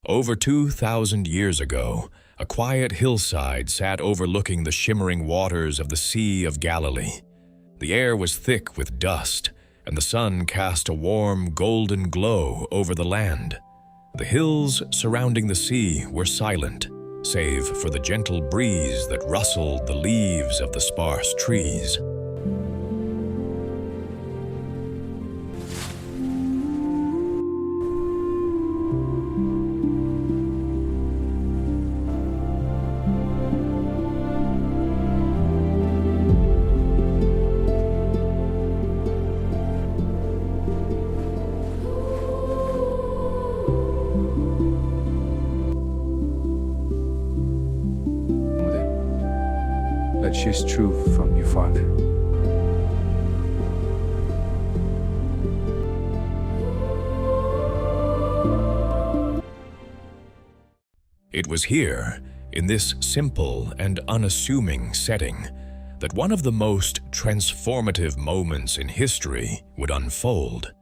Over 2,000 years ago, a quiet hillside sat overlooking the shimmering waters of the Sea of Galilee. The air was thick with dust, and the sun cast a warm, golden glow over the land. The hills surrounding the sea were silent, save for the gentle breeze that rustled the leaves of the sparse trees. That she's true from your father. It was here, in this simple and unassuming setting, that one of the most transformative moments in history would unfold.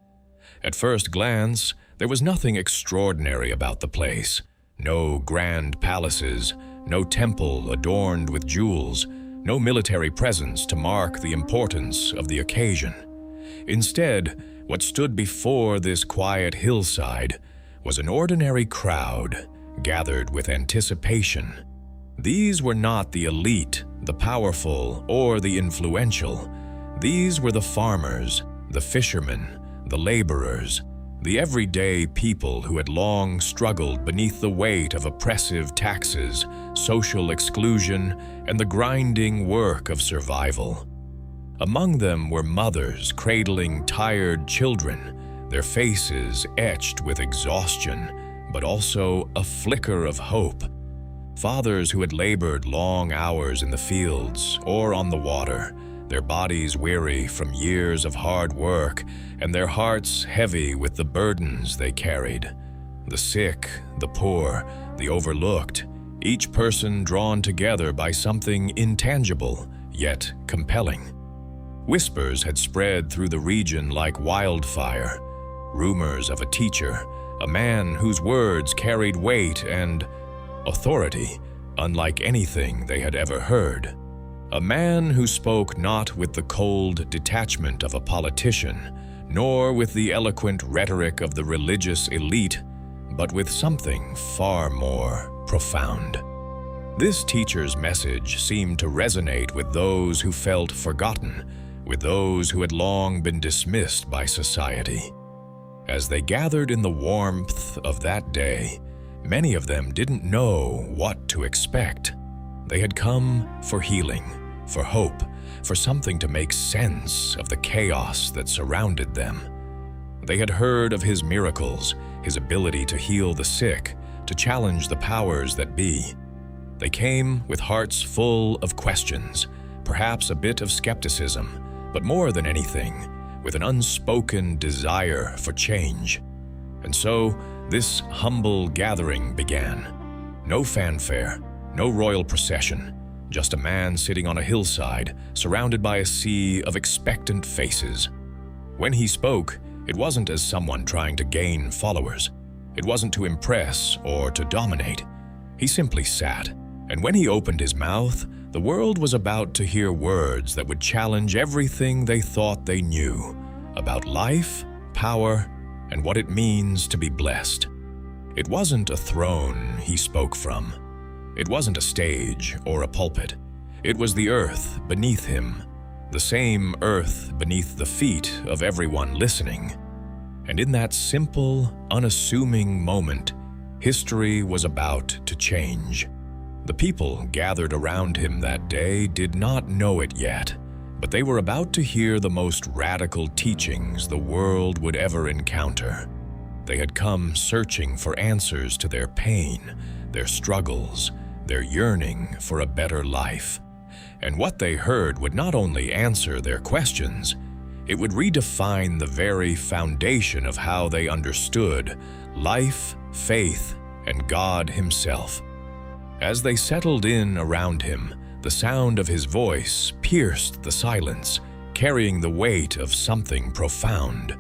At first glance, there was nothing extraordinary about the place. No grand palaces, no temple adorned with jewels, no military presence to mark the importance of the occasion. Instead, what stood before this quiet hillside was an ordinary crowd gathered with anticipation. These were not the elite, the powerful, or the influential. These were the farmers, the fishermen, the laborers, the everyday people who had long struggled beneath the weight of oppressive taxes, social exclusion, and the grinding work of survival. Among them were mothers cradling tired children, their faces etched with exhaustion, but also a flicker of hope. Fathers who had labored long hours in the fields or on the water, their bodies weary from years of hard work and their hearts heavy with the burdens they carried. The sick, the poor, the overlooked, each person drawn together by something intangible, yet compelling. Whispers had spread through the region like wildfire, rumors of a teacher, a man whose words carried weight and authority unlike anything they had ever heard. A man who spoke not with the cold detachment of a politician, nor with the eloquent rhetoric of the religious elite, but with something far more profound. This teacher's message seemed to resonate with those who felt forgotten, with those who had long been dismissed by society. As they gathered in the warmth of that day, many of them didn't know what to expect. They had come for healing, for hope, for something to make sense of the chaos that surrounded them. They had heard of his miracles, his ability to heal the sick, to challenge the powers that be. They came with hearts full of questions, perhaps a bit of skepticism, but more than anything, with an unspoken desire for change. And so, this humble gathering began. No fanfare, no royal procession, just a man sitting on a hillside, surrounded by a sea of expectant faces. When he spoke, it wasn't as someone trying to gain followers. It wasn't to impress or to dominate. He simply sat, and when he opened his mouth, the world was about to hear words that would challenge everything they thought they knew about life, power, and what it means to be blessed. It wasn't a throne he spoke from. It wasn't a stage or a pulpit. It was the earth beneath him, the same earth beneath the feet of everyone listening. And in that simple, unassuming moment, history was about to change. The people gathered around him that day did not know it yet, but they were about to hear the most radical teachings the world would ever encounter. They had come searching for answers to their pain, their struggles, their yearning for a better life. And what they heard would not only answer their questions, it would redefine the very foundation of how they understood life, faith, and God Himself. As they settled in around him, the sound of his voice pierced the silence, carrying the weight of something profound.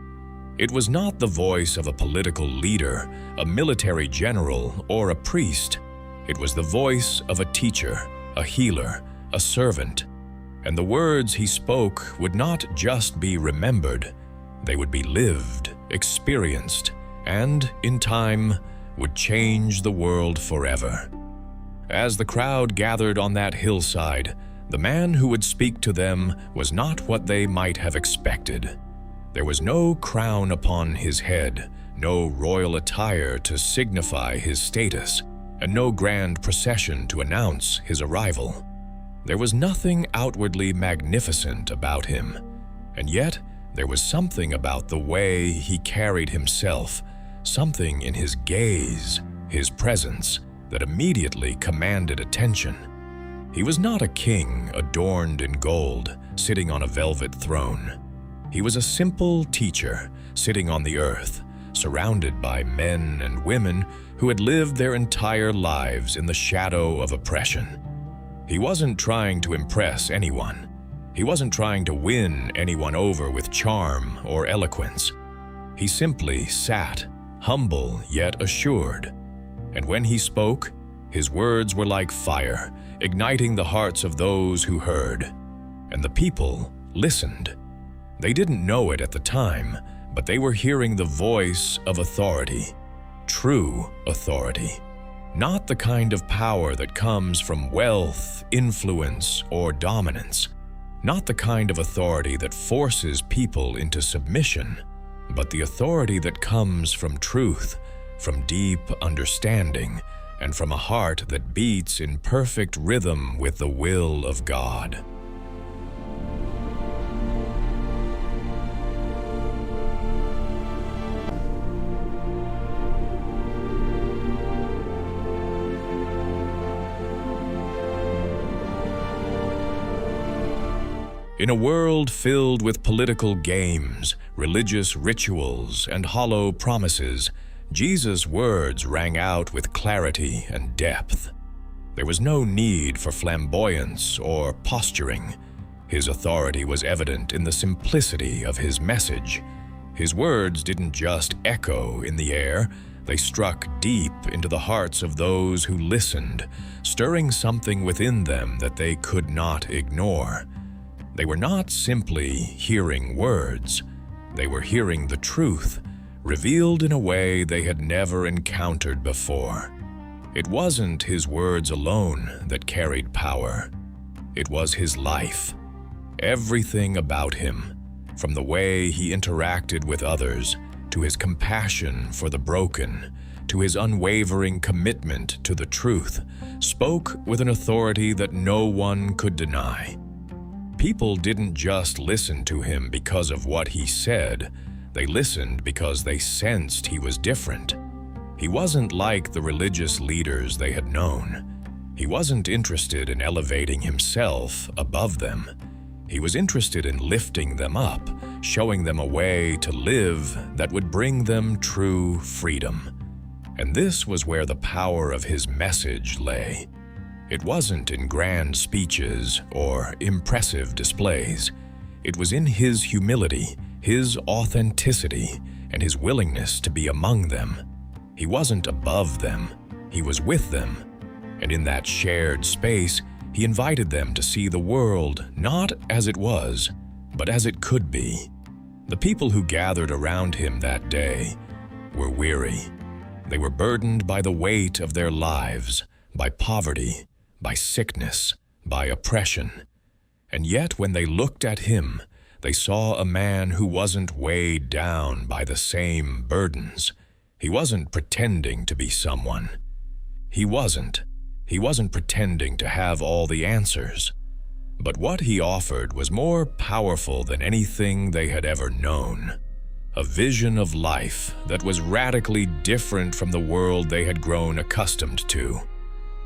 It was not the voice of a political leader, a military general, or a priest. It was the voice of a teacher, a healer, a servant. And the words he spoke would not just be remembered, they would be lived, experienced, and, in time, would change the world forever. As the crowd gathered on that hillside, the man who would speak to them was not what they might have expected. There was no crown upon his head, no royal attire to signify his status, and no grand procession to announce his arrival. There was nothing outwardly magnificent about him, and yet there was something about the way he carried himself, something in his gaze, his presence, that immediately commanded attention. He was not a king adorned in gold, sitting on a velvet throne. He was a simple teacher sitting on the earth, surrounded by men and women who had lived their entire lives in the shadow of oppression. He wasn't trying to impress anyone. He wasn't trying to win anyone over with charm or eloquence. He simply sat, humble yet assured. And when he spoke, his words were like fire, igniting the hearts of those who heard. And the people listened. They didn't know it at the time, but they were hearing the voice of authority, true authority. Not the kind of power that comes from wealth, influence, or dominance. Not the kind of authority that forces people into submission, but the authority that comes from truth, from deep understanding, and from a heart that beats in perfect rhythm with the will of God. In a world filled with political games, religious rituals, and hollow promises, Jesus' words rang out with clarity and depth. There was no need for flamboyance or posturing. His authority was evident in the simplicity of his message. His words didn't just echo in the air, they struck deep into the hearts of those who listened, stirring something within them that they could not ignore. They were not simply hearing words, they were hearing the truth, revealed in a way they had never encountered before. It wasn't his words alone that carried power. It was his life. Everything about him, from the way he interacted with others, to his compassion for the broken, to his unwavering commitment to the truth, spoke with an authority that no one could deny. People didn't just listen to him because of what he said. They listened because they sensed he was different. He wasn't like the religious leaders they had known. He wasn't interested in elevating himself above them. He was interested in lifting them up, showing them a way to live that would bring them true freedom. And this was where the power of his message lay. It wasn't in grand speeches or impressive displays. It was in his humility, his authenticity, and his willingness to be among them. He wasn't above them, he was with them. And in that shared space, he invited them to see the world not as it was, but as it could be. The people who gathered around him that day were weary. They were burdened by the weight of their lives, by poverty, by sickness, by oppression. And yet when they looked at him, they saw a man who wasn't weighed down by the same burdens. He wasn't pretending to be someone. He wasn't pretending to have all the answers. But what he offered was more powerful than anything they had ever known. A vision of life that was radically different from the world they had grown accustomed to.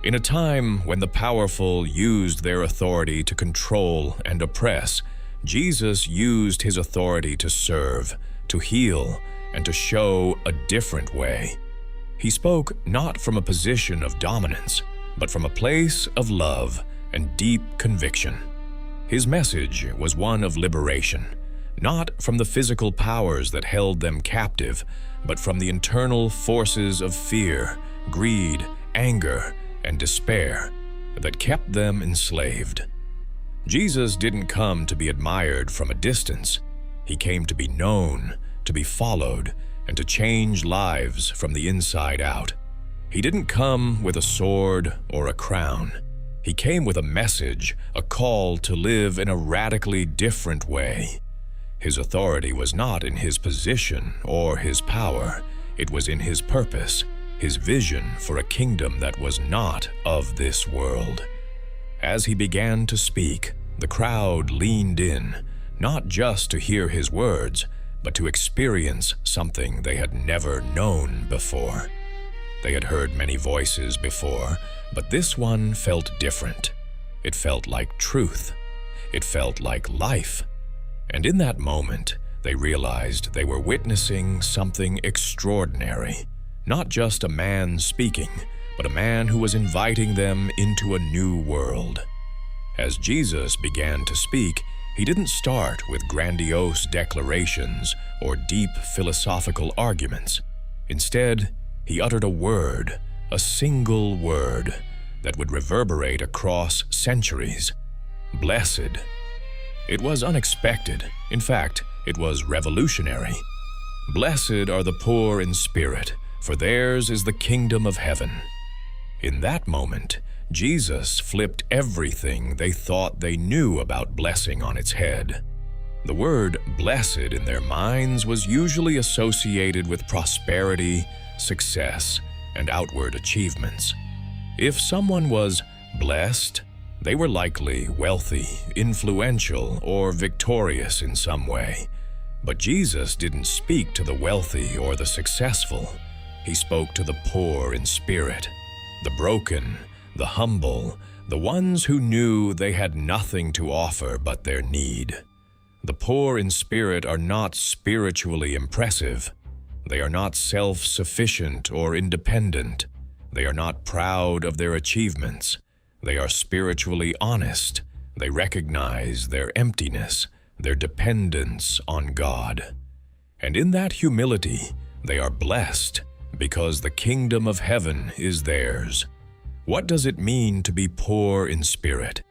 In a time when the powerful used their authority to control and oppress, Jesus used his authority to serve, to heal, and to show a different way. He spoke not from a position of dominance, but from a place of love and deep conviction. His message was one of liberation, not from the physical powers that held them captive, but from the internal forces of fear, greed, anger, and despair that kept them enslaved. Jesus didn't come to be admired from a distance. He came to be known, to be followed, and to change lives from the inside out. He didn't come with a sword or a crown. He came with a message, a call to live in a radically different way. His authority was not in his position or his power. It was in his purpose, his vision for a kingdom that was not of this world. As he began to speak, the crowd leaned in, not just to hear his words, but to experience something they had never known before. They had heard many voices before, but this one felt different. It felt like truth. It felt like life. And in that moment, they realized they were witnessing something extraordinary. Not just a man speaking, but a man who was inviting them into a new world. As Jesus began to speak, he didn't start with grandiose declarations or deep philosophical arguments. Instead, he uttered a word, a single word, that would reverberate across centuries. Blessed. It was unexpected. In fact, it was revolutionary. Blessed are the poor in spirit, for theirs is the kingdom of heaven. In that moment, Jesus flipped everything they thought they knew about blessing on its head. The word blessed in their minds was usually associated with prosperity, success, and outward achievements. If someone was blessed, they were likely wealthy, influential, or victorious in some way. But Jesus didn't speak to the wealthy or the successful. He spoke to the poor in spirit, the broken, the humble, the ones who knew they had nothing to offer but their need. The poor in spirit are not spiritually impressive. They are not self-sufficient or independent. They are not proud of their achievements. They are spiritually honest. They recognize their emptiness, their dependence on God. And in that humility, they are blessed because the kingdom of heaven is theirs. What does it mean to be poor in spirit?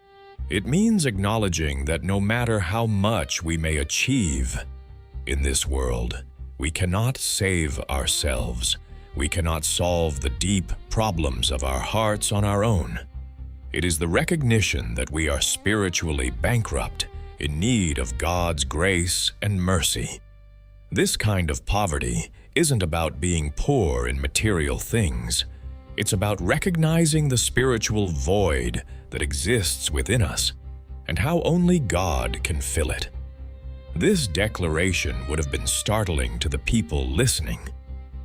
It means acknowledging that no matter how much we may achieve in this world, we cannot save ourselves. We cannot solve the deep problems of our hearts on our own. It is the recognition that we are spiritually bankrupt, in need of God's grace and mercy. This kind of poverty isn't about being poor in material things. It's about recognizing the spiritual void that exists within us and how only God can fill it. This declaration would have been startling to the people listening.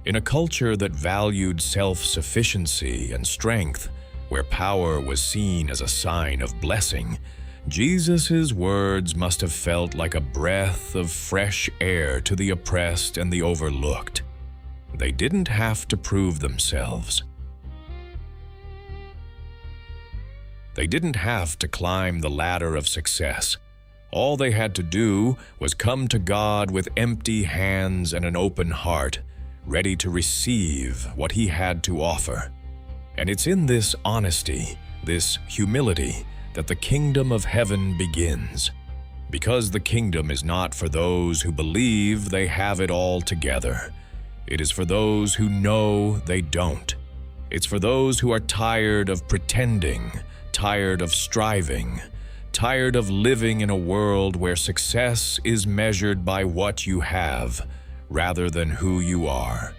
In a culture that valued self-sufficiency and strength, where power was seen as a sign of blessing, Jesus' words must have felt like a breath of fresh air to the oppressed and the overlooked. They didn't have to prove themselves. They didn't have to climb the ladder of success. All they had to do was come to God with empty hands and an open heart, ready to receive what He had to offer. And it's in this honesty, this humility, that the kingdom of heaven begins. Because the kingdom is not for those who believe they have it all together. It is for those who know they don't. It's for those who are tired of pretending, tired of striving, tired of living in a world where success is measured by what you have rather than who you are.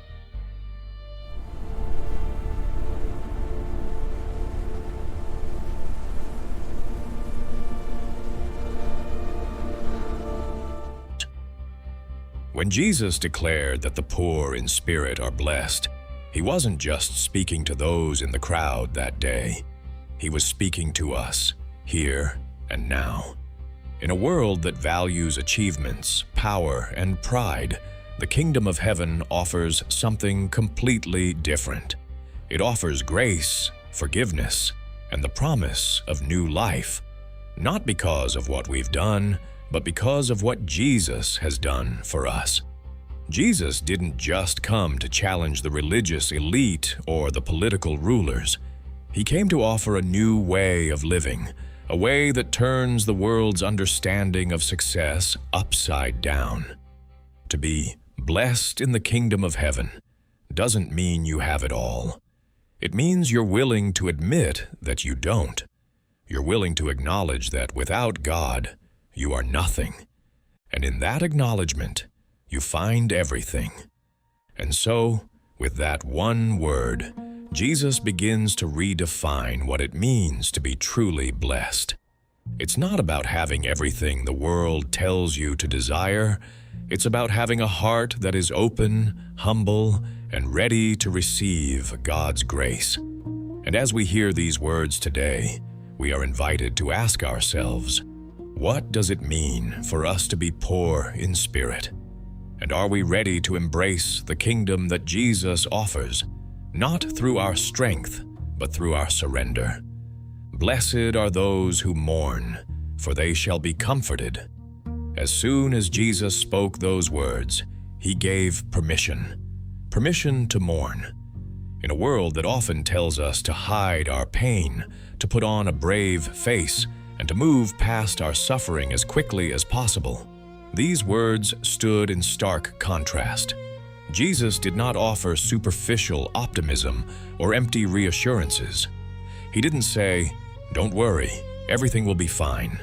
When Jesus declared that the poor in spirit are blessed, He wasn't just speaking to those in the crowd that day. He was speaking to us, here and now. In a world that values achievements, power, and pride, the kingdom of heaven offers something completely different. It offers grace, forgiveness, and the promise of new life, not because of what we've done, but because of what Jesus has done for us. Jesus didn't just come to challenge the religious elite or the political rulers. He came to offer a new way of living, a way that turns the world's understanding of success upside down. To be blessed in the kingdom of heaven doesn't mean you have it all. It means you're willing to admit that you don't. You're willing to acknowledge that without God, you are nothing. And in that acknowledgement, you find everything. And so, with that one word, Jesus begins to redefine what it means to be truly blessed. It's not about having everything the world tells you to desire. It's about having a heart that is open, humble, and ready to receive God's grace. And as we hear these words today, we are invited to ask ourselves, what does it mean for us to be poor in spirit? And are we ready to embrace the kingdom that Jesus offers, not through our strength, but through our surrender? Blessed are those who mourn, for they shall be comforted. As soon as Jesus spoke those words, he gave permission to mourn. In a world that often tells us to hide our pain, to put on a brave face, and to move past our suffering as quickly as possible, these words stood in stark contrast. Jesus did not offer superficial optimism or empty reassurances. He didn't say, "Don't worry, everything will be fine."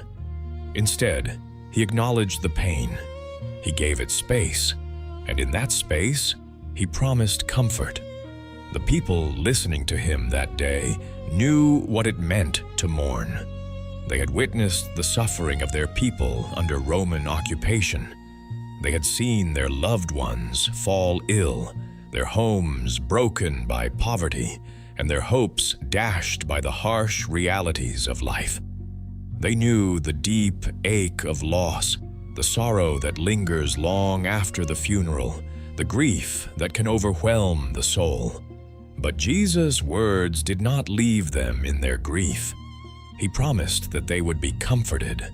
Instead, he acknowledged the pain. He gave it space, and in that space, he promised comfort. The people listening to him that day knew what it meant to mourn. They had witnessed the suffering of their people under Roman occupation. They had seen their loved ones fall ill, their homes broken by poverty, and their hopes dashed by the harsh realities of life. They knew the deep ache of loss, the sorrow that lingers long after the funeral, the grief that can overwhelm the soul. But Jesus' words did not leave them in their grief. He promised that they would be comforted.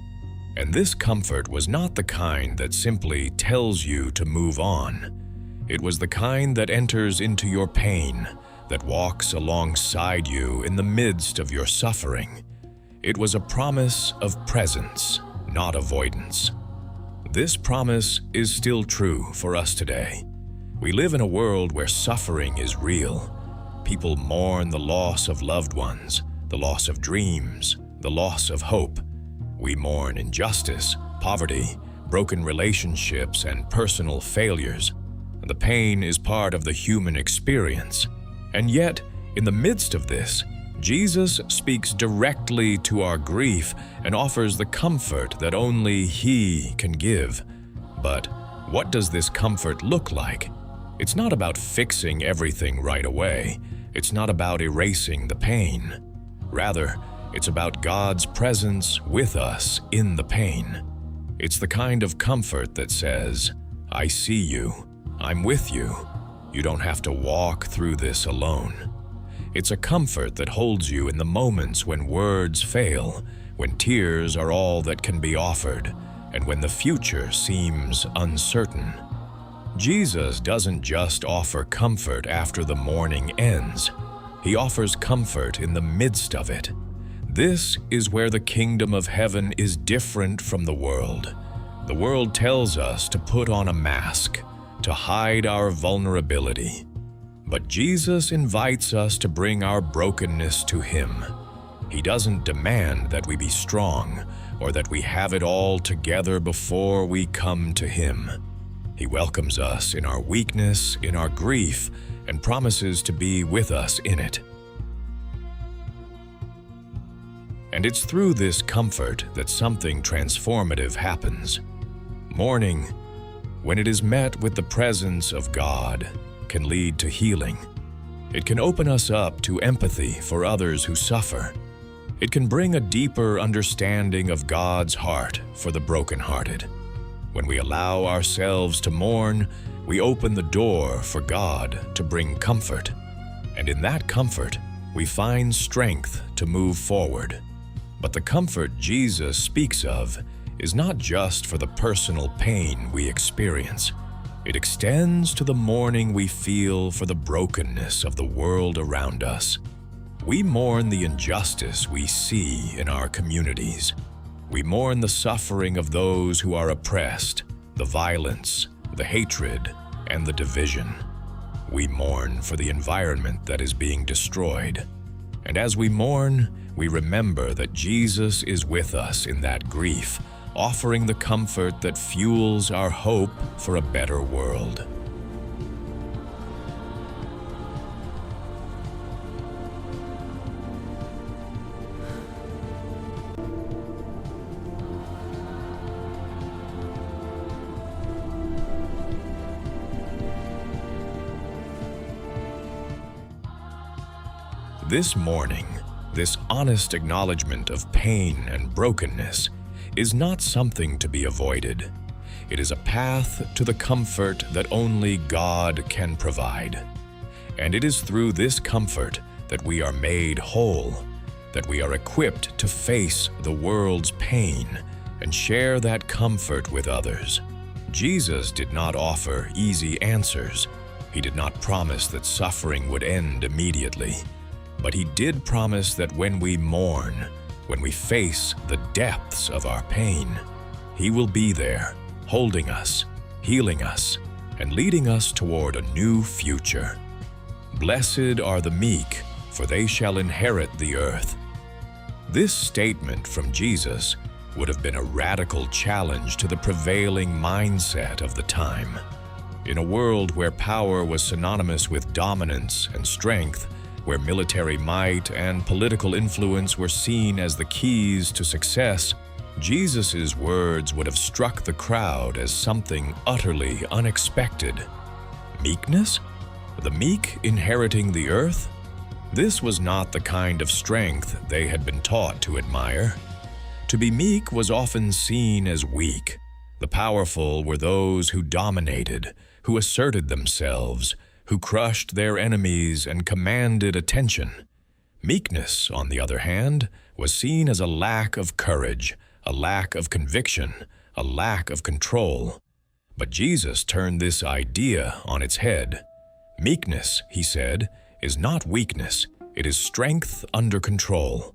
And this comfort was not the kind that simply tells you to move on. It was the kind that enters into your pain, that walks alongside you in the midst of your suffering. It was a promise of presence, not avoidance. This promise is still true for us today. We live in a world where suffering is real. People mourn the loss of loved ones, the loss of dreams, the loss of hope. We mourn injustice, poverty, broken relationships, and personal failures. The pain is part of the human experience. And yet, in the midst of this, Jesus speaks directly to our grief and offers the comfort that only He can give. But what does this comfort look like? It's not about fixing everything right away. It's not about erasing the pain. Rather, it's about God's presence with us in the pain. It's the kind of comfort that says, "I see you. I'm with you. You don't have to walk through this alone." It's a comfort that holds you in the moments when words fail, when tears are all that can be offered, and when the future seems uncertain. Jesus doesn't just offer comfort after the mourning ends. He offers comfort in the midst of it. This is where the kingdom of heaven is different from the world. The world tells us to put on a mask, to hide our vulnerability. But Jesus invites us to bring our brokenness to Him. He doesn't demand that we be strong or that we have it all together before we come to Him. He welcomes us in our weakness, in our grief, and promises to be with us in it. And it's through this comfort that something transformative happens. Mourning, when it is met with the presence of God, can lead to healing. It can open us up to empathy for others who suffer. It can bring a deeper understanding of God's heart for the brokenhearted. When we allow ourselves to mourn, we open the door for God to bring comfort. And in that comfort, we find strength to move forward. But the comfort Jesus speaks of is not just for the personal pain we experience. It extends to the mourning we feel for the brokenness of the world around us. We mourn the injustice we see in our communities. We mourn the suffering of those who are oppressed, the violence, the hatred, and the division. We mourn for the environment that is being destroyed. And as we mourn, we remember that Jesus is with us in that grief, offering the comfort that fuels our hope for a better world. This mourning, this honest acknowledgement of pain and brokenness, is not something to be avoided. It is a path to the comfort that only God can provide. And it is through this comfort that we are made whole, that we are equipped to face the world's pain and share that comfort with others. Jesus did not offer easy answers. He did not promise that suffering would end immediately. But he did promise that when we mourn, when we face the depths of our pain, he will be there, holding us, healing us, and leading us toward a new future. Blessed are the meek, for they shall inherit the earth. This statement from Jesus would have been a radical challenge to the prevailing mindset of the time. In a world where power was synonymous with dominance and strength, where military might and political influence were seen as the keys to success, Jesus' words would have struck the crowd as something utterly unexpected. Meekness? The meek inheriting the earth? This was not the kind of strength they had been taught to admire. To be meek was often seen as weak. The powerful were those who dominated, who asserted themselves, who crushed their enemies and commanded attention. Meekness, on the other hand, was seen as a lack of courage, a lack of conviction, a lack of control. But Jesus turned this idea on its head. Meekness, he said, is not weakness, it is strength under control.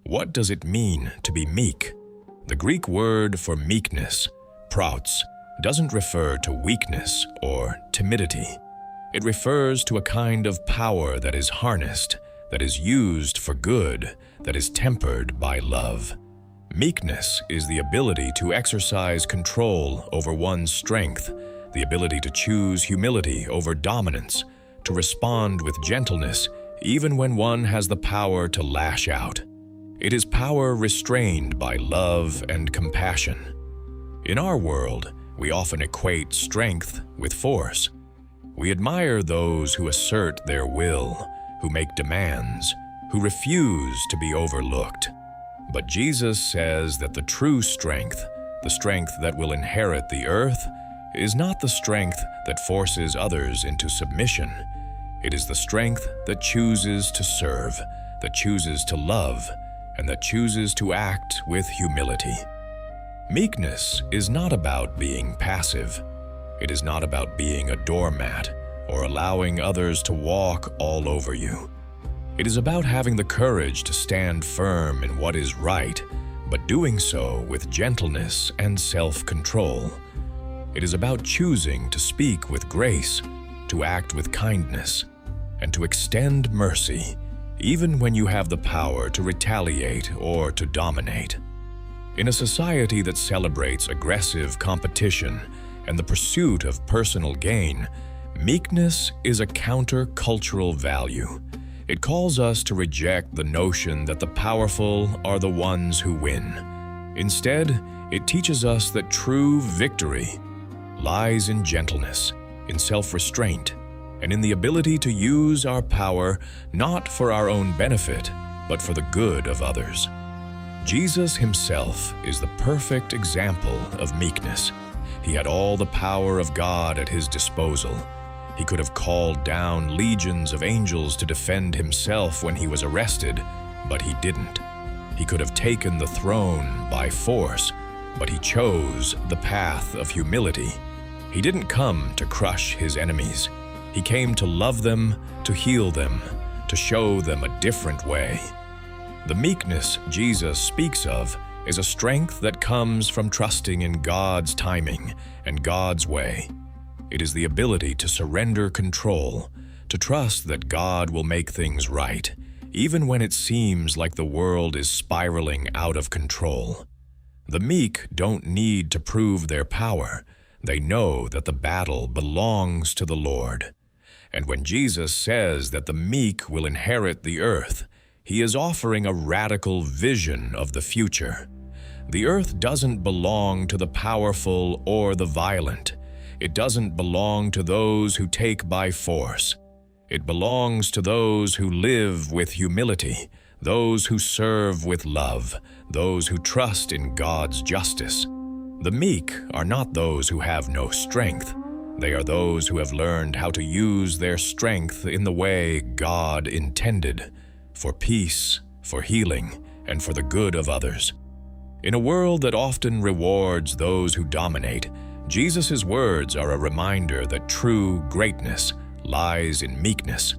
What does it mean to be meek? The Greek word for meekness, praus, doesn't refer to weakness or timidity. It refers to a kind of power that is harnessed, that is used for good, that is tempered by love. Meekness is the ability to exercise control over one's strength, the ability to choose humility over dominance, to respond with gentleness even when one has the power to lash out. It is power restrained by love and compassion. In our world, we often equate strength with force. We admire those who assert their will, who make demands, who refuse to be overlooked. But Jesus says that the true strength, the strength that will inherit the earth, is not the strength that forces others into submission. It is the strength that chooses to serve, that chooses to love, and that chooses to act with humility. Meekness is not about being passive. It is not about being a doormat or allowing others to walk all over you. It is about having the courage to stand firm in what is right, but doing so with gentleness and self-control. It is about choosing to speak with grace, to act with kindness, and to extend mercy, even when you have the power to retaliate or to dominate. In a society that celebrates aggressive competition and the pursuit of personal gain, meekness is a counter-cultural value. It calls us to reject the notion that the powerful are the ones who win. Instead, it teaches us that true victory lies in gentleness, in self-restraint, and in the ability to use our power not for our own benefit, but for the good of others. Jesus himself is the perfect example of meekness. He had all the power of God at his disposal. He could have called down legions of angels to defend himself when he was arrested, but he didn't. He could have taken the throne by force, but he chose the path of humility. He didn't come to crush his enemies. He came to love them, to heal them, to show them a different way. The meekness Jesus speaks of is a strength that comes from trusting in God's timing and God's way. It is the ability to surrender control, to trust that God will make things right, even when it seems like the world is spiraling out of control. The meek don't need to prove their power. They know that the battle belongs to the Lord. And when Jesus says that the meek will inherit the earth, he is offering a radical vision of the future. The earth doesn't belong to the powerful or the violent. It doesn't belong to those who take by force. It belongs to those who live with humility, those who serve with love, those who trust in God's justice. The meek are not those who have no strength. They are those who have learned how to use their strength in the way God intended, for peace, for healing, and for the good of others. In a world that often rewards those who dominate, Jesus' words are a reminder that true greatness lies in meekness.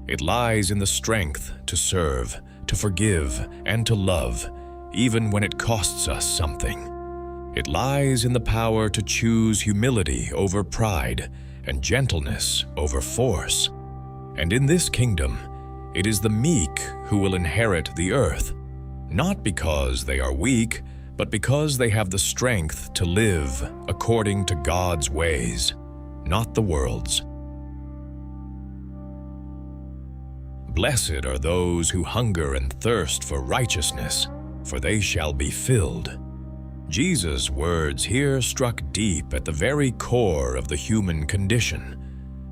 It lies in the strength to serve, to forgive, and to love, even when it costs us something. It lies in the power to choose humility over pride and gentleness over force. And in this kingdom, it is the meek who will inherit the earth, not because they are weak, but because they have the strength to live according to God's ways, not the world's. Blessed are those who hunger and thirst for righteousness, for they shall be filled. Jesus' words here struck deep at the very core of the human condition.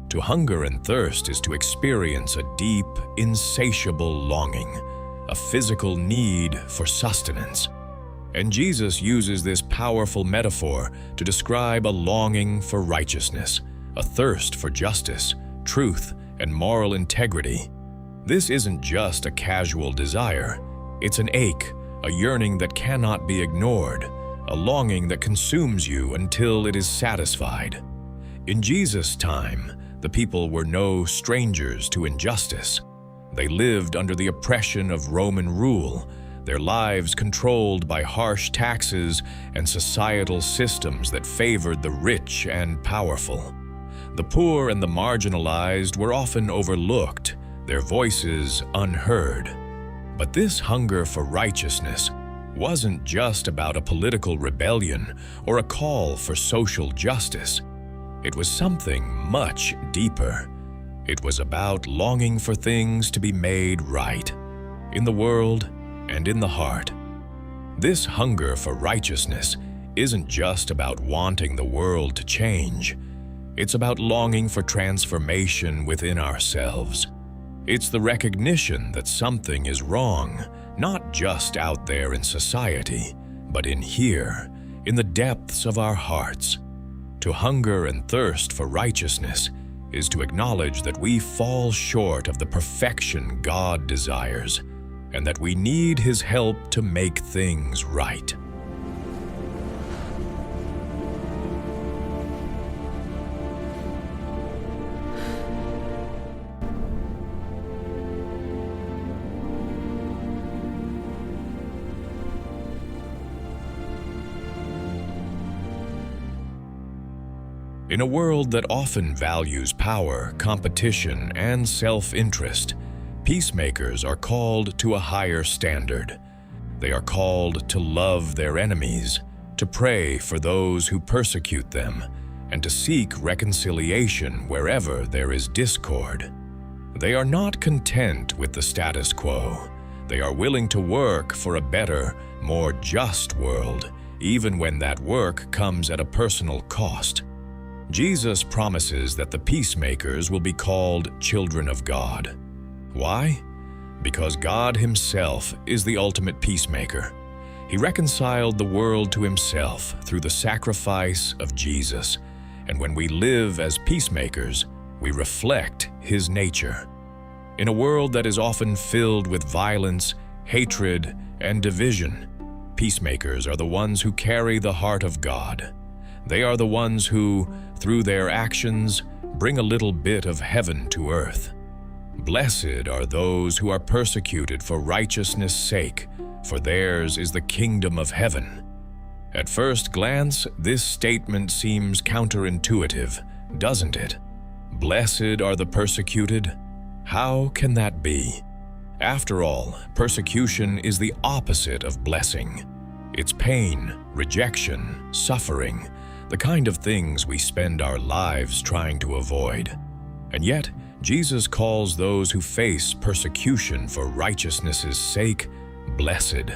To hunger and thirst is to experience a deep, insatiable longing, a physical need for sustenance. And Jesus uses this powerful metaphor to describe a longing for righteousness, a thirst for justice, truth, and moral integrity. This isn't just a casual desire. It's an ache, a yearning that cannot be ignored, a longing that consumes you until it is satisfied. In Jesus' time, the people were no strangers to injustice. They lived under the oppression of Roman rule, their lives controlled by harsh taxes and societal systems that favored the rich and powerful. The poor and the marginalized were often overlooked, their voices unheard. But this hunger for righteousness wasn't just about a political rebellion or a call for social justice. It was something much deeper. It was about longing for things to be made right, in the world and in the heart. This hunger for righteousness isn't just about wanting the world to change. It's about longing for transformation within ourselves. It's the recognition that something is wrong, not just out there in society, but in here, in the depths of our hearts. To hunger and thirst for righteousness is to acknowledge that we fall short of the perfection God desires, and that we need His help to make things right. In a world that often values power, competition, and self-interest, peacemakers are called to a higher standard. They are called to love their enemies, to pray for those who persecute them, and to seek reconciliation wherever there is discord. They are not content with the status quo. They are willing to work for a better, more just world, even when that work comes at a personal cost. Jesus promises that the peacemakers will be called children of God. Why? Because God Himself is the ultimate peacemaker. He reconciled the world to Himself through the sacrifice of Jesus, and when we live as peacemakers, we reflect His nature. In a world that is often filled with violence, hatred, and division, Peacemakers are the ones who carry the heart of God. They are the ones who, through their actions, bring a little bit of heaven to earth. Blessed are those who are persecuted for righteousness' sake, for theirs is the kingdom of heaven. At first glance, this statement seems counterintuitive, doesn't it? Blessed are the persecuted? How can that be? After all, persecution is the opposite of blessing. It's pain, rejection, suffering, the kind of things we spend our lives trying to avoid. And yet, Jesus calls those who face persecution for righteousness' sake blessed.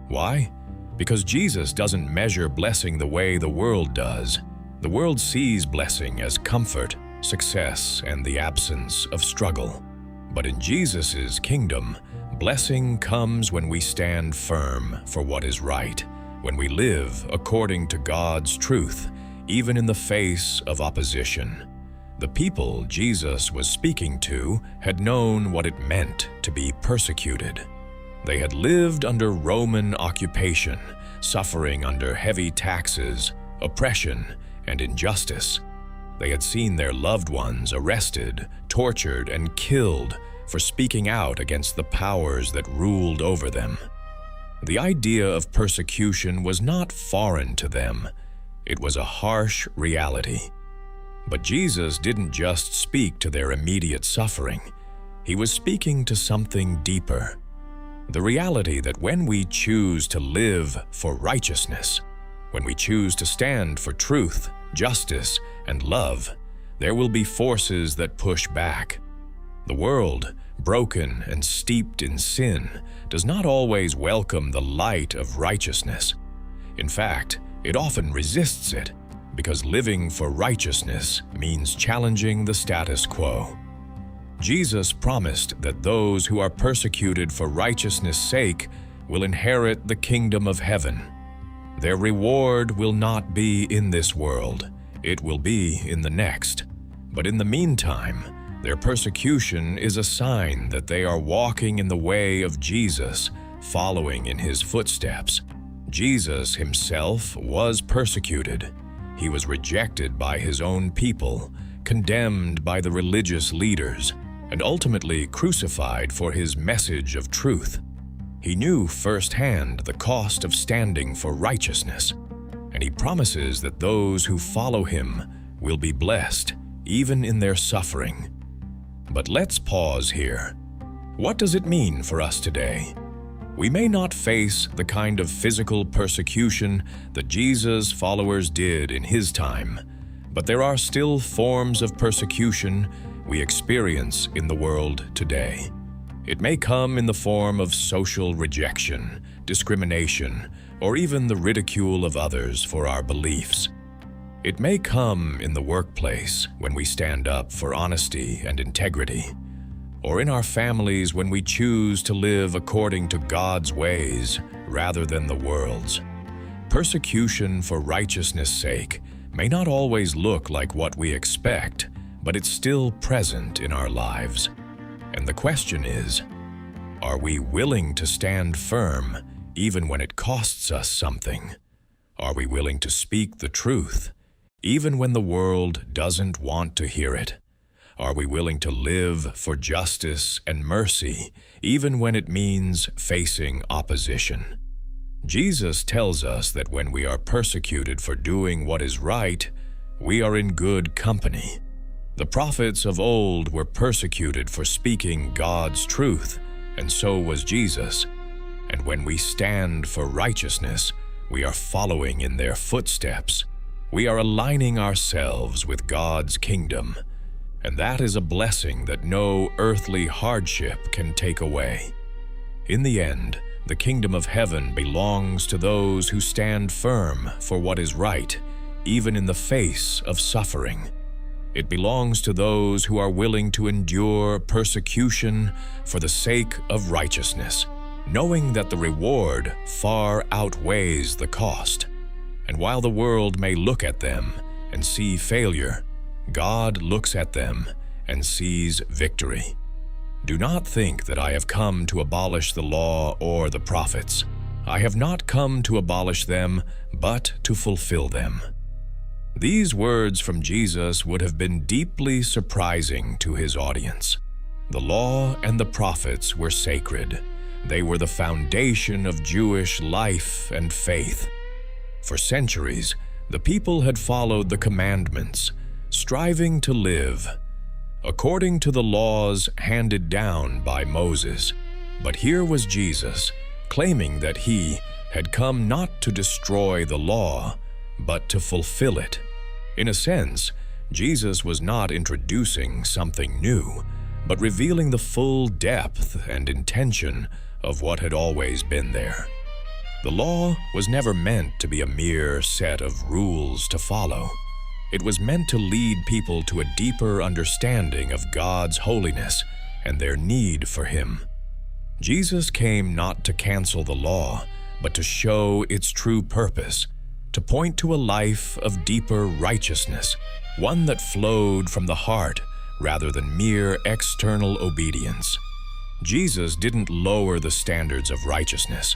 Why? Because Jesus doesn't measure blessing the way the world does. The world sees blessing as comfort, success, and the absence of struggle. But in Jesus' kingdom, blessing comes when we stand firm for what is right, when we live according to God's truth, even in the face of opposition. The people Jesus was speaking to had known what it meant to be persecuted. They had lived under Roman occupation, suffering under heavy taxes, oppression, and injustice. They had seen their loved ones arrested, tortured, and killed for speaking out against the powers that ruled over them. The idea of persecution was not foreign to them. It was a harsh reality. But Jesus didn't just speak to their immediate suffering. He was speaking to something deeper. The reality that when we choose to live for righteousness, when we choose to stand for truth, justice, and love, there will be forces that push back. The world, broken and steeped in sin, does not always welcome the light of righteousness. In fact, it often resists it, because living for righteousness means challenging the status quo. Jesus promised that those who are persecuted for righteousness' sake will inherit the kingdom of heaven. Their reward will not be in this world, it will be in the next. But in the meantime, their persecution is a sign that they are walking in the way of Jesus, following in his footsteps. Jesus himself was persecuted. He was rejected by his own people, condemned by the religious leaders, and ultimately crucified for his message of truth. He knew firsthand the cost of standing for righteousness, and he promises that those who follow him will be blessed, even in their suffering. But let's pause here. What does it mean for us today? We may not face the kind of physical persecution that Jesus' followers did in his time, but there are still forms of persecution we experience in the world today. It may come in the form of social rejection, discrimination, or even the ridicule of others for our beliefs. It may come in the workplace when we stand up for honesty and integrity, or in our families when we choose to live according to God's ways rather than the world's. Persecution for righteousness' sake may not always look like what we expect, but it's still present in our lives. And the question is, are we willing to stand firm even when it costs us something? Are we willing to speak the truth even when the world doesn't want to hear it? Are we willing to live for justice and mercy even when it means facing opposition? Jesus tells us that when we are persecuted for doing what is right, we are in good company. The prophets of old were persecuted for speaking God's truth, and so was Jesus. And when we stand for righteousness, we are following in their footsteps. We are aligning ourselves with God's kingdom, and that is a blessing that no earthly hardship can take away. In the end, the kingdom of heaven belongs to those who stand firm for what is right, even in the face of suffering. It belongs to those who are willing to endure persecution for the sake of righteousness, knowing that the reward far outweighs the cost. And while the world may look at them and see failure, God looks at them and sees victory. Do not think that I have come to abolish the law or the prophets. I have not come to abolish them, but to fulfill them." These words from Jesus would have been deeply surprising to his audience. The law and the prophets were sacred. They were the foundation of Jewish life and faith. For centuries, the people had followed the commandments, striving to live according to the laws handed down by Moses. But here was Jesus, claiming that he had come not to destroy the law, but to fulfill it. In a sense, Jesus was not introducing something new, but revealing the full depth and intention of what had always been there. The law was never meant to be a mere set of rules to follow. It was meant to lead people to a deeper understanding of God's holiness and their need for Him. Jesus came not to cancel the law, but to show its true purpose, to point to a life of deeper righteousness, one that flowed from the heart rather than mere external obedience. Jesus didn't lower the standards of righteousness.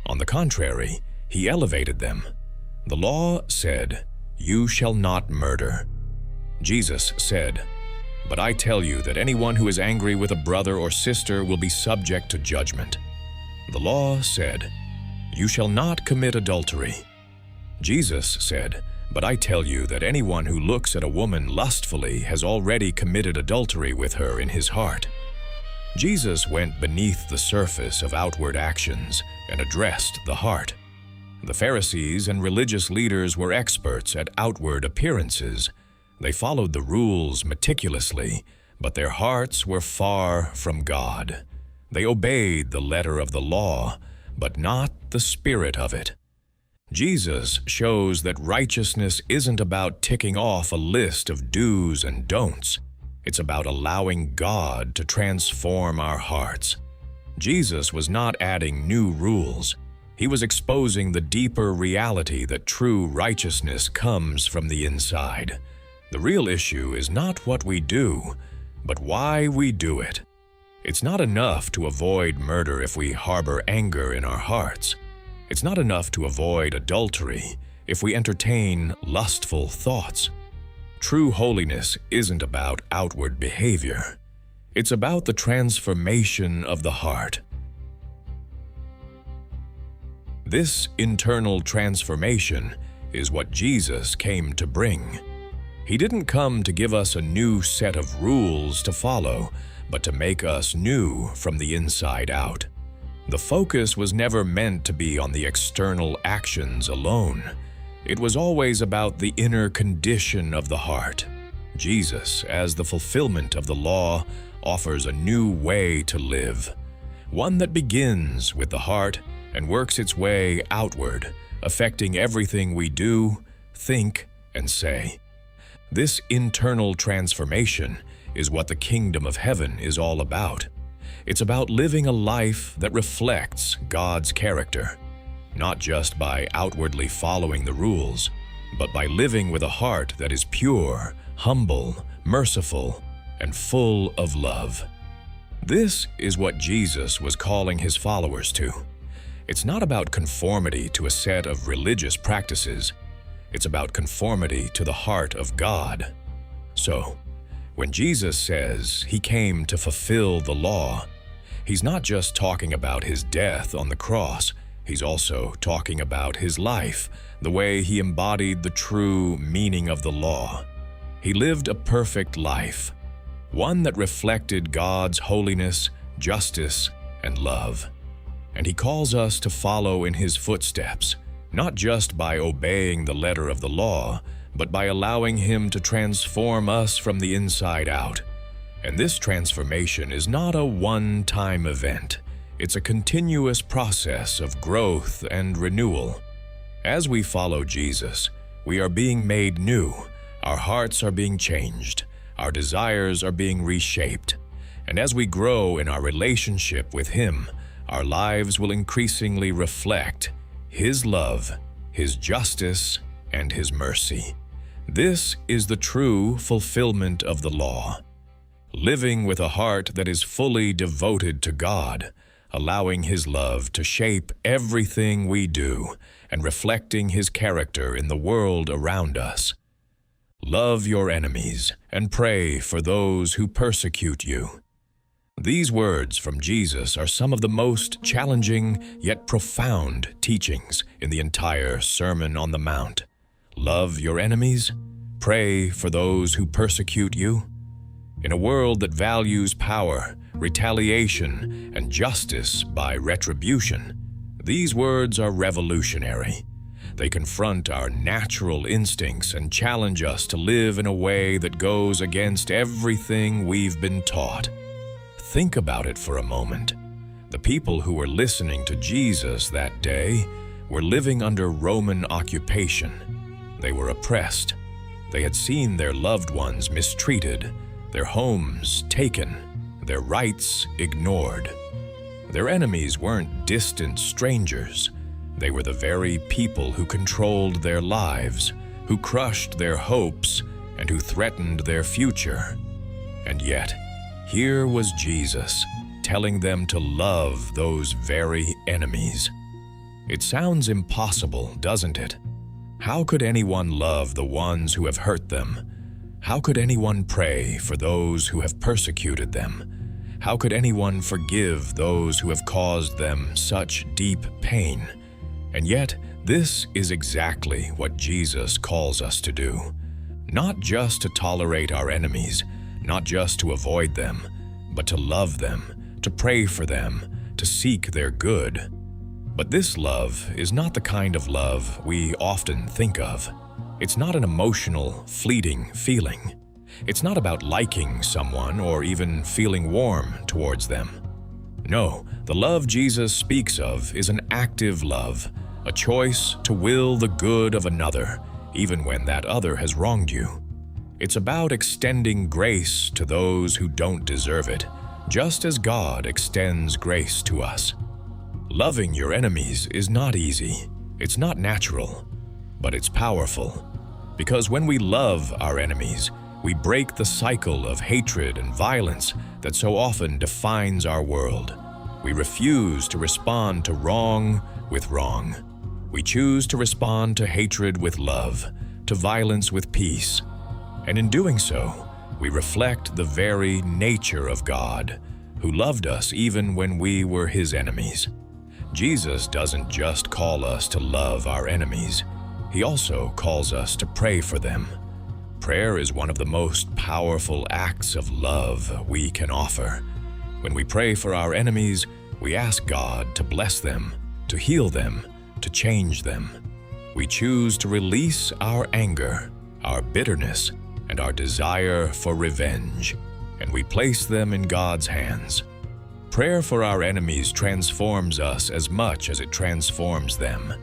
On the contrary, He elevated them. The law said, "You shall not murder." Jesus said, "But I tell you that anyone who is angry with a brother or sister will be subject to judgment." The law said, "You shall not commit adultery." Jesus said, "But I tell you that anyone who looks at a woman lustfully has already committed adultery with her in his heart." Jesus went beneath the surface of outward actions and addressed the heart. The Pharisees and religious leaders were experts at outward appearances. They followed the rules meticulously, but their hearts were far from God. They obeyed the letter of the law, but not the spirit of it. Jesus shows that righteousness isn't about ticking off a list of do's and don'ts. It's about allowing God to transform our hearts. Jesus was not adding new rules. He was exposing the deeper reality that true righteousness comes from the inside. The real issue is not what we do, but why we do it. It's not enough to avoid murder if we harbor anger in our hearts. It's not enough to avoid adultery if we entertain lustful thoughts. True holiness isn't about outward behavior. It's about the transformation of the heart. This internal transformation is what Jesus came to bring. He didn't come to give us a new set of rules to follow, but to make us new from the inside out. The focus was never meant to be on the external actions alone. It was always about the inner condition of the heart. Jesus, as the fulfillment of the law, offers a new way to live, one that begins with the heart and works its way outward, affecting everything we do, think, and say. This internal transformation is what the kingdom of heaven is all about. It's about living a life that reflects God's character, not just by outwardly following the rules, but by living with a heart that is pure, humble, merciful, and full of love. This is what Jesus was calling His followers to. It's not about conformity to a set of religious practices. It's about conformity to the heart of God. So, when Jesus says He came to fulfill the law, He's not just talking about His death on the cross. He's also talking about His life, the way He embodied the true meaning of the law. He lived a perfect life, one that reflected God's holiness, justice, and love. And He calls us to follow in His footsteps, not just by obeying the letter of the law, but by allowing Him to transform us from the inside out. And this transformation is not a one-time event. It's a continuous process of growth and renewal. As we follow Jesus, we are being made new. Our hearts are being changed. Our desires are being reshaped. And as we grow in our relationship with Him, our lives will increasingly reflect His love, His justice, and His mercy. This is the true fulfillment of the law. Living with a heart that is fully devoted to God, allowing His love to shape everything we do and reflecting His character in the world around us. Love your enemies and pray for those who persecute you. These words from Jesus are some of the most challenging yet profound teachings in the entire Sermon on the Mount. Love your enemies, pray for those who persecute you. In a world that values power, retaliation, and justice by retribution, these words are revolutionary. They confront our natural instincts and challenge us to live in a way that goes against everything we've been taught. Think about it for a moment. The people who were listening to Jesus that day were living under Roman occupation. They were oppressed. They had seen their loved ones mistreated, their homes taken, their rights ignored. Their enemies weren't distant strangers. They were the very people who controlled their lives, who crushed their hopes, and who threatened their future. And yet, here was Jesus telling them to love those very enemies. It sounds impossible, doesn't it? How could anyone love the ones who have hurt them? How could anyone pray for those who have persecuted them? How could anyone forgive those who have caused them such deep pain? And yet, this is exactly what Jesus calls us to do. Not just to tolerate our enemies, not just to avoid them, but to love them, to pray for them, to seek their good. But this love is not the kind of love we often think of. It's not an emotional, fleeting feeling. It's not about liking someone or even feeling warm towards them. No, the love Jesus speaks of is an active love, a choice to will the good of another, even when that other has wronged you. It's about extending grace to those who don't deserve it, just as God extends grace to us. Loving your enemies is not easy, it's not natural, but it's powerful. Because when we love our enemies, we break the cycle of hatred and violence that so often defines our world. We refuse to respond to wrong with wrong. We choose to respond to hatred with love, to violence with peace. And in doing so, we reflect the very nature of God, who loved us even when we were His enemies. Jesus doesn't just call us to love our enemies. He also calls us to pray for them. Prayer is one of the most powerful acts of love we can offer. When we pray for our enemies, we ask God to bless them, to heal them, to change them. We choose to release our anger, our bitterness, and our desire for revenge, and we place them in God's hands. Prayer for our enemies transforms us as much as it transforms them.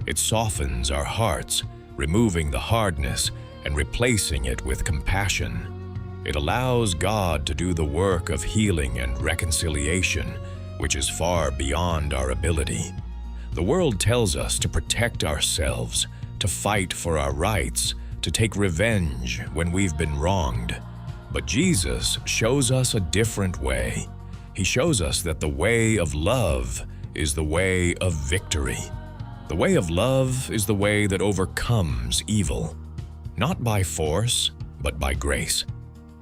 It softens our hearts, removing the hardness and replacing it with compassion. It allows God to do the work of healing and reconciliation, which is far beyond our ability. The world tells us to protect ourselves, to fight for our rights, to take revenge when we've been wronged. But Jesus shows us a different way. He shows us that the way of love is the way of victory. The way of love is the way that overcomes evil, not by force, but by grace.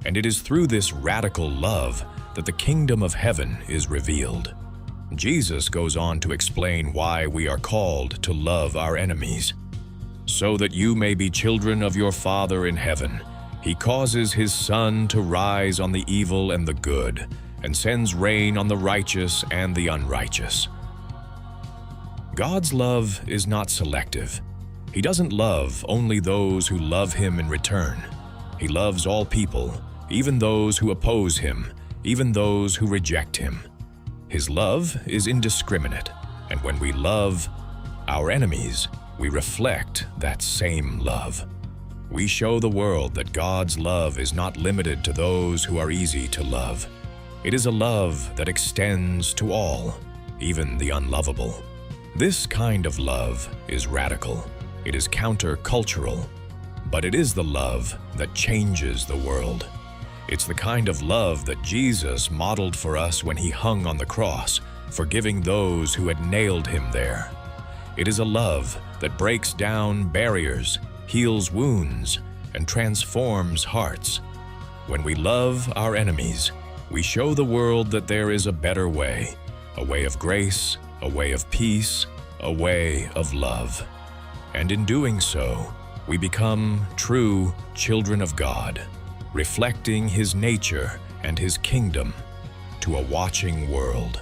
And it is through this radical love that the kingdom of heaven is revealed. Jesus goes on to explain why we are called to love our enemies. So that you may be children of your Father in heaven, He causes His sun to rise on the evil and the good, and sends rain on the righteous and the unrighteous. God's love is not selective. He doesn't love only those who love Him in return. He loves all people, even those who oppose Him, even those who reject Him. His love is indiscriminate, and when we love our enemies, we reflect that same love. We show the world that God's love is not limited to those who are easy to love. It is a love that extends to all, even the unlovable. This kind of love is radical. It is counter-cultural, but it is the love that changes the world. It's the kind of love that Jesus modeled for us when He hung on the cross, forgiving those who had nailed him there. It is a love that breaks down barriers, heals wounds, and transforms hearts. When we love our enemies, we show the world that there is a better way, a way of grace, a way of peace, a way of love. And in doing so, we become true children of God, reflecting His nature and His kingdom to a watching world.